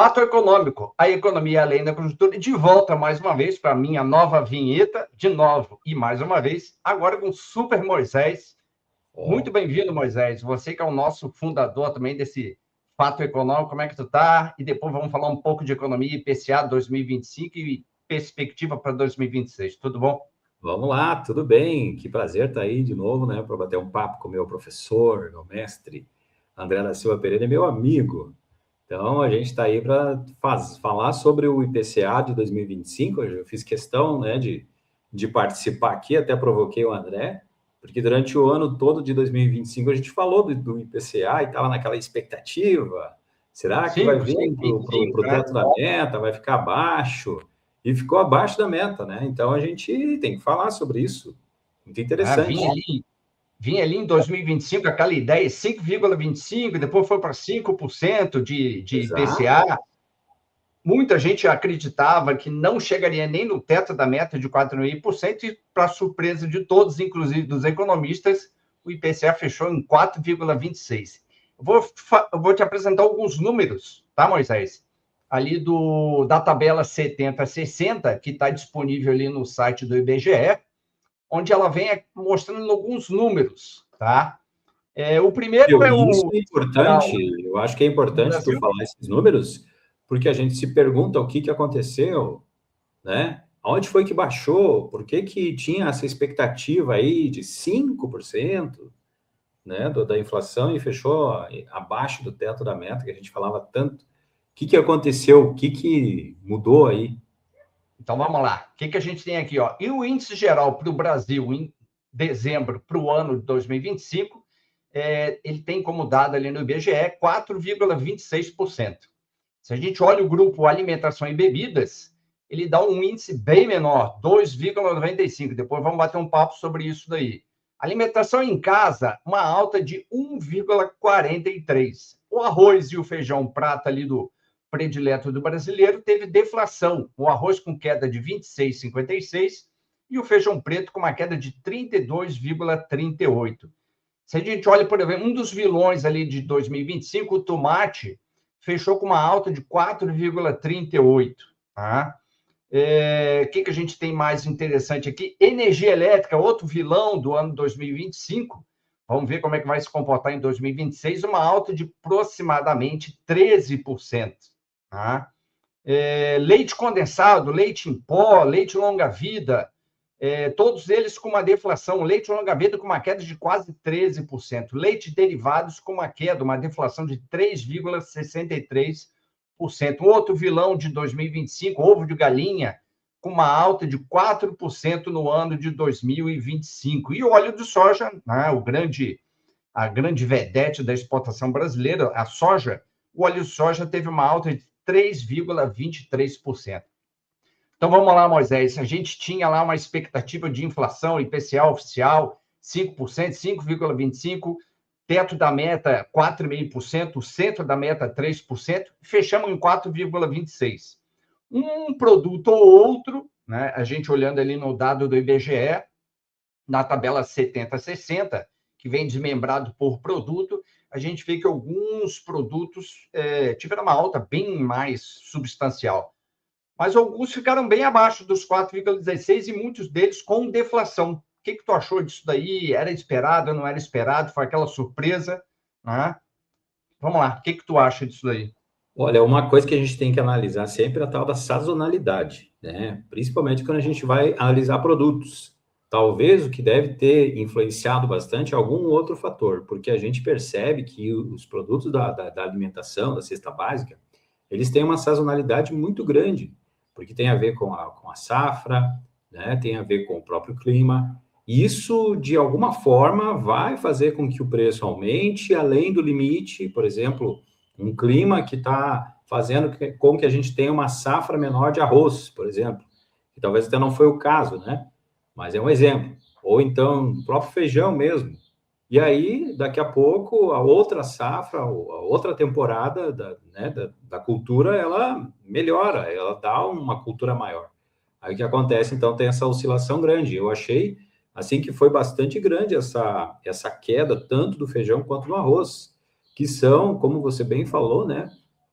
Fato econômico, a economia além da conjuntura, de volta mais uma vez para a minha nova vinheta, de novo e mais uma vez, agora com o Super Moisés. Muito bem-vindo, Moisés. Você que é o nosso fundador também desse Fato Econômico, como é que tu tá? E depois vamos falar um pouco de economia IPCA 2025 e perspectiva para 2026. Tudo bom? Vamos lá, tudo bem? Que prazer estar aí de novo, né, para bater um papo com o meu professor, meu mestre, André da Silva Pereira, meu amigo. Então, a gente está aí para falar sobre o IPCA de 2025. Eu fiz questão, né, de participar aqui, até provoquei o André, porque durante o ano todo de 2025 a gente falou do IPCA e estava naquela expectativa. Será que vai vir para o teto da meta? Vai ficar abaixo? E ficou abaixo da meta, né? Então, a gente tem que falar sobre isso. Muito interessante. Vinha ali em 2025 aquela ideia, 5,25%, depois foi para 5% de IPCA. Muita gente acreditava que não chegaria nem no teto da meta de 4,5%, e, para surpresa de todos, inclusive dos economistas, o IPCA fechou em 4,26%. Eu vou te apresentar alguns números, tá, Moisés? Ali da tabela 70-60, que está disponível ali no site do IBGE, onde ela vem mostrando alguns números, tá? O primeiro Isso é importante, eu acho que é importante tu falar esses números, porque a gente se pergunta o que aconteceu, né? Onde foi que baixou? Por que tinha essa expectativa aí de 5%, né, da inflação e fechou abaixo do teto da meta, que a gente falava tanto? O que aconteceu? O que mudou aí? Então, vamos lá. O que a gente tem aqui? Ó? E o índice geral para o Brasil em dezembro, para o ano de 2025, ele tem como dado ali no IBGE 4,26%. Se a gente olha o grupo alimentação e bebidas, ele dá um índice bem menor, 2,95%. Depois vamos bater um papo sobre isso daí. Alimentação em casa, uma alta de 1,43%. O arroz e o feijão prata ali do predileto do brasileiro teve deflação. O arroz com queda de 26,56% e o feijão preto com uma queda de 32,38%. Se a gente olha, por exemplo, um dos vilões ali de 2025, o tomate, fechou com uma alta de 4,38%. Tá? O que a gente tem mais interessante aqui? Energia elétrica, outro vilão do ano 2025. Vamos ver como é que vai se comportar em 2026, uma alta de aproximadamente 13%. Tá? Leite condensado, leite em pó, leite longa-vida, todos eles com uma deflação. Leite longa-vida com uma queda de quase 13%. Leite derivados com uma queda, uma deflação de 3,63%. Um outro vilão de 2025, ovo de galinha, com uma alta de 4% no ano de 2025. E o óleo de soja, né, a grande vedete da exportação brasileira, a soja, o óleo de soja teve uma alta de 3,23%. Então, vamos lá, Moisés. A gente tinha lá uma expectativa de inflação IPCA oficial 5%, 5,25%, teto da meta 4,5%, o centro da meta 3%, fechamos em 4,26%. Um produto ou outro, né, a gente olhando ali no dado do IBGE, na tabela 70-60, que vem desmembrado por produto, a gente vê que alguns produtos tiveram uma alta bem mais substancial. Mas alguns ficaram bem abaixo dos 4,16 e muitos deles com deflação. O que tu achou disso daí? Era esperado, não era esperado? Foi aquela surpresa? Né? Vamos lá, o que tu acha disso daí? Olha, uma coisa que a gente tem que analisar sempre é a tal da sazonalidade, né? Principalmente quando a gente vai analisar produtos. Talvez o que deve ter influenciado bastante é algum outro fator, porque a gente percebe que os produtos da alimentação, da cesta básica, eles têm uma sazonalidade muito grande, porque tem a ver com a safra, né? Tem a ver com o próprio clima. E isso, de alguma forma, vai fazer com que o preço aumente além do limite, por exemplo, um clima que está fazendo com que a gente tenha uma safra menor de arroz, por exemplo, que talvez até não foi o caso, né? Mas é um exemplo. Ou então, o próprio feijão mesmo. E aí, daqui a pouco, a outra safra, a outra temporada da cultura, ela melhora, ela dá uma cultura maior. Aí o que acontece, então, tem essa oscilação grande. Eu achei, assim, que foi bastante grande essa queda, tanto do feijão quanto do arroz, que são, como você bem falou, né,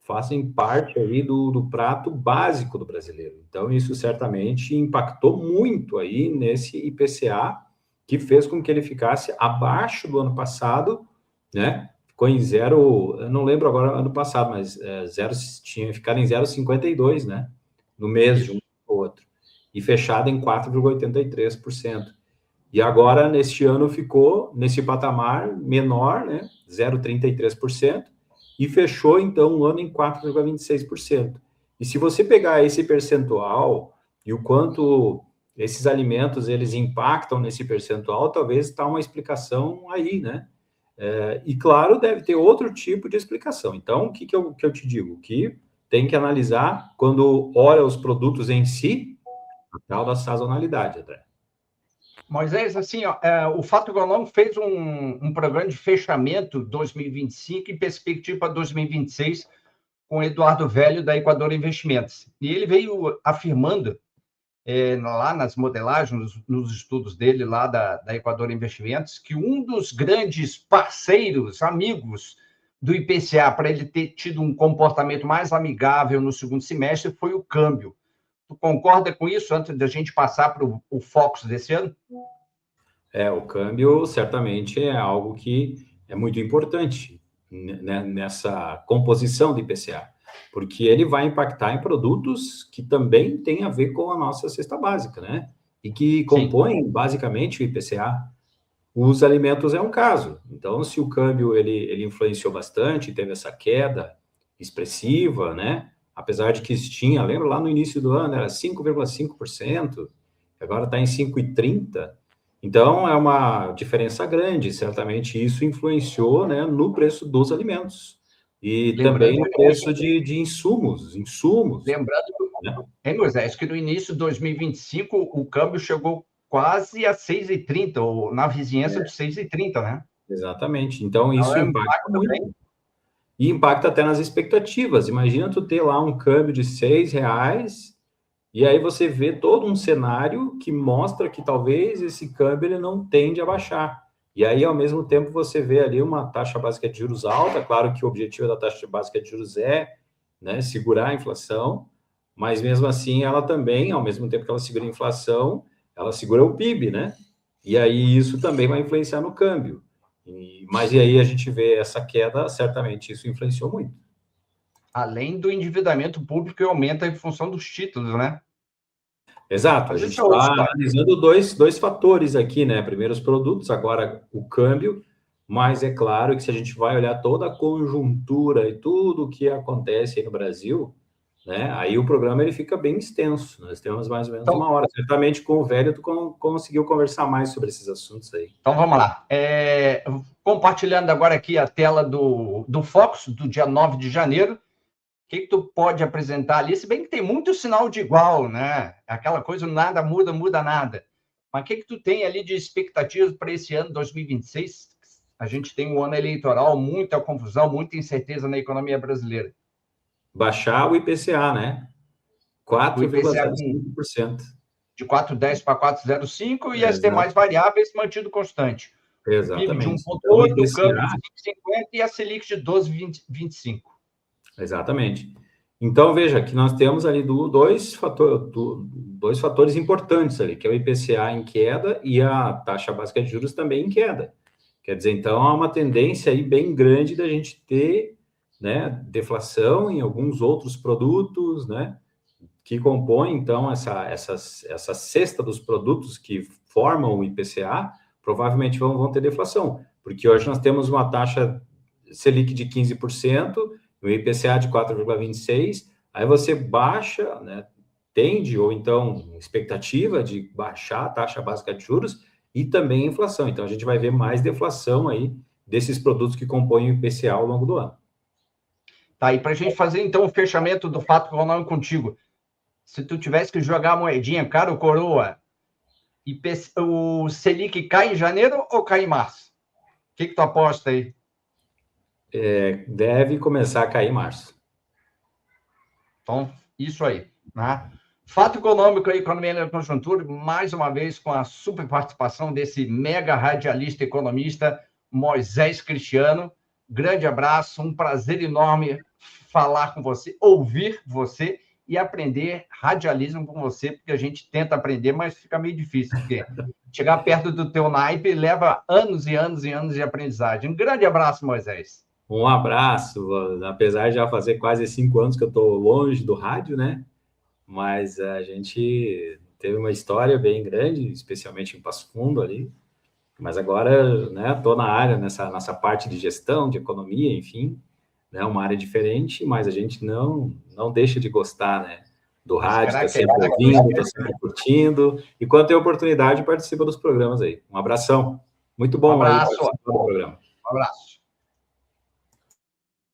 fazem parte aí do prato básico do brasileiro. Então, isso certamente impactou muito aí nesse IPCA, que fez com que ele ficasse abaixo do ano passado, né? Ficou em zero, eu não lembro agora ano passado, mas tinha ficado em 0,52, né? No mês de um ou outro. E fechado em 4,83%. E agora, neste ano, ficou nesse patamar menor, né? 0,33%, e fechou, então, o ano em 4,26%. E se você pegar esse percentual e o quanto esses alimentos eles impactam nesse percentual, talvez está uma explicação aí, né? E, claro, deve ter outro tipo de explicação. Então, o que eu te digo? Que tem que analisar, quando olha os produtos em si, a tal da sazonalidade, André. Moisés, assim, ó, o Fato Econômico fez um programa de fechamento 2025 e perspectiva para 2026 com o Eduardo Velho, da Equador Investimentos. E ele veio afirmando, lá nas modelagens, nos estudos dele, lá da Equador Investimentos, que um dos grandes parceiros, amigos do IPCA, para ele ter tido um comportamento mais amigável no segundo semestre, foi o câmbio. Tu concorda com isso, antes da gente passar para o Focus desse ano? O câmbio certamente é algo que é muito importante, né, nessa composição do IPCA, porque ele vai impactar em produtos que também têm a ver com a nossa cesta básica, né? E que compõem basicamente o IPCA. Os alimentos é um caso. Então, se o câmbio ele influenciou bastante, teve essa queda expressiva, né? Apesar de que tinha, lembra lá no início do ano, era 5,5%, agora está em 5,30%. Então, é uma diferença grande. Certamente isso influenciou, né, no preço dos alimentos. E também no preço de insumos. Lembrando, né? Moisés, que no início de 2025 o câmbio chegou quase a 6,30, ou na vizinhança de 6,30, né? Exatamente. Então, isso impacta muito. Também. E impacta até nas expectativas. Imagina tu ter lá um câmbio de R$6, e aí você vê todo um cenário que mostra que talvez esse câmbio ele não tende a baixar. E aí, ao mesmo tempo, você vê ali uma taxa básica de juros alta. Claro que o objetivo da taxa básica de juros é, né, segurar a inflação, mas mesmo assim ela também, ao mesmo tempo que ela segura a inflação, ela segura o PIB, né? E aí isso também vai influenciar no câmbio. Mas e aí a gente vê essa queda, certamente isso influenciou muito. Além do endividamento público que aumenta em função dos títulos, né? Exato, a gente está analisando dois fatores aqui, né? Primeiro os produtos, agora o câmbio, mas é claro que se a gente vai olhar toda a conjuntura e tudo o que acontece aí no Brasil, né? Aí o programa ele fica bem extenso. Nós temos mais ou menos uma hora. Certamente com o Velho tu conseguiu conversar mais sobre esses assuntos aí. Então vamos lá. Compartilhando agora aqui a tela do Focus, do dia 9 de janeiro. O que tu pode apresentar ali? Se bem que tem muito sinal de igual, né? Aquela coisa, nada muda, muda nada. Mas o que tu tem ali de expectativas para esse ano 2026? A gente tem um ano eleitoral, muita confusão, muita incerteza na economia brasileira. Baixar o IPCA, né? 4,05%. De 4,10 para 4,05 e as demais variáveis mantido constante. Exatamente. O PIB de 1,8, o câmbio de 5,50 e a Selic de 12,25. Exatamente. Então, veja que nós temos ali dois fatores importantes ali, que é o IPCA em queda e a taxa básica de juros também em queda. Quer dizer, então, há uma tendência aí bem grande da gente ter, né, deflação em alguns outros produtos, né, que compõem, então, essa cesta dos produtos que formam o IPCA, provavelmente vão ter deflação, porque hoje nós temos uma taxa Selic de 15%, o IPCA de 4,26%, aí você baixa, né, tende, ou então expectativa de baixar a taxa básica de juros e também a inflação. Então, a gente vai ver mais deflação aí desses produtos que compõem o IPCA ao longo do ano. Tá, e para a gente fazer, então, o fechamento do Fato Econômico contigo, se tu tivesse que jogar a moedinha, cara ou coroa, o Selic cai em janeiro ou cai em março? O que tu aposta aí? Deve começar a cair em março. Então, isso aí, né? Fato Econômico e Economia na Conjuntura, mais uma vez com a super participação desse mega radialista economista Moisés Cristiano. Grande abraço, um prazer enorme falar com você, ouvir você e aprender radialismo com você, porque a gente tenta aprender, mas fica meio difícil, porque chegar perto do teu naipe leva anos e anos e anos de aprendizagem. Um grande abraço, Moisés. Um abraço, apesar de já fazer quase 5 anos que eu estou longe do rádio, né? Mas a gente teve uma história bem grande, especialmente em Passo Fundo ali. Mas agora, né, estou na área, nessa parte de gestão, de economia, enfim, né, uma área diferente, mas a gente não deixa de gostar, né, do rádio, está sempre ouvindo, está sempre curtindo, e quando tem oportunidade, participa dos programas aí. Um abração. Muito bom participar do programa. Um abraço.